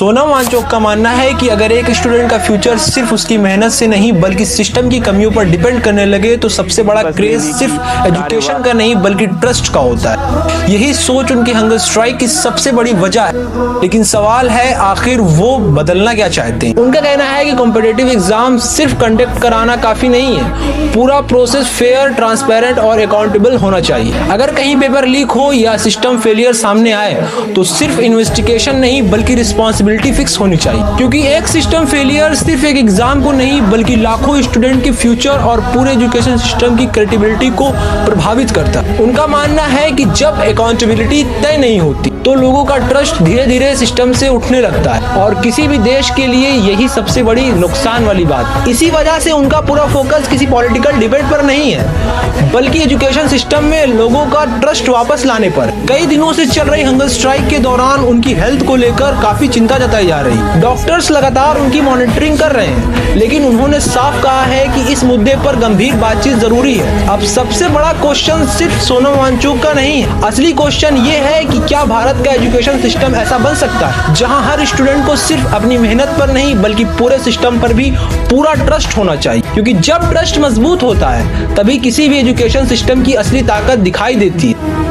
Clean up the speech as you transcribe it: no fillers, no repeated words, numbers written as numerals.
सोनम वांगचुक का मानना है कि अगर एक स्टूडेंट का फ्यूचर सिर्फ उसकी मेहनत से नहीं बल्कि सिस्टम की कमियों पर डिपेंड करने लगे तो सबसे बड़ा क्रेज सिर्फ एजुकेशन का नहीं बल्कि ट्रस्ट का होता है। यही सोच उनकी हंगर स्ट्राइक की सबसे बड़ी वजह है। लेकिन सवाल है आखिर वो बदलना क्या चाहते हैं। उनका कहना है कि कॉम्पिटिटिव एग्जाम सिर्फ कंडक्ट कराना काफी नहीं है, पूरा प्रोसेस फेयर, ट्रांसपेरेंट और अकाउंटेबल होना चाहिए। अगर कहीं पेपर लीक हो या सिस्टम फेलियर सामने आए तो सिर्फ इन्वेस्टिगेशन नहीं बल्कि रिस्पॉन्सिबिलिटी फिक्स होनी चाहिए, क्योंकि एक सिस्टम फेलियर सिर्फ एक एग्जाम को नहीं बल्कि लाखों स्टूडेंट के फ्यूचर और पूरे एजुकेशन सिस्टम की क्रेडिबिलिटी को प्रभावित करता है। उनका मानना है कि जब अकाउंटेबिलिटी तय नहीं होती तो लोगों का ट्रस्ट धीरे धीरे सिस्टम से उठने लगता है और किसी भी देश के लिए यही सबसे बड़ी नुकसान वाली बात। इसी वजह से उनका पूरा फोकस किसी पॉलिटिकल डिबेट पर नहीं है बल्कि एजुकेशन सिस्टम में लोगों का ट्रस्ट वापस लाने पर। कई दिनों से चल रही हंगर स्ट्राइक के दौरान उनकी हेल्थ को लेकर काफी चिंता जताई जा रही। डॉक्टर्स लगातार उनकी मॉनिटरिंग कर रहे हैं, लेकिन उन्होंने साफ कहा है कि इस मुद्दे पर गंभीर बातचीत जरूरी है। अब सबसे बड़ा क्वेश्चन सिर्फ सोनम वांगचुक का नहीं है, असली क्वेश्चन ये है कि क्या भारत का एजुकेशन सिस्टम ऐसा बन सकता है जहां हर स्टूडेंट को सिर्फ अपनी मेहनत पर नहीं बल्कि पूरे सिस्टम पर भी पूरा ट्रस्ट होना चाहिए, क्योंकि जब ट्रस्ट मजबूत होता है तभी किसी भी एजुकेशन सिस्टम की असली ताकत दिखाई देती है।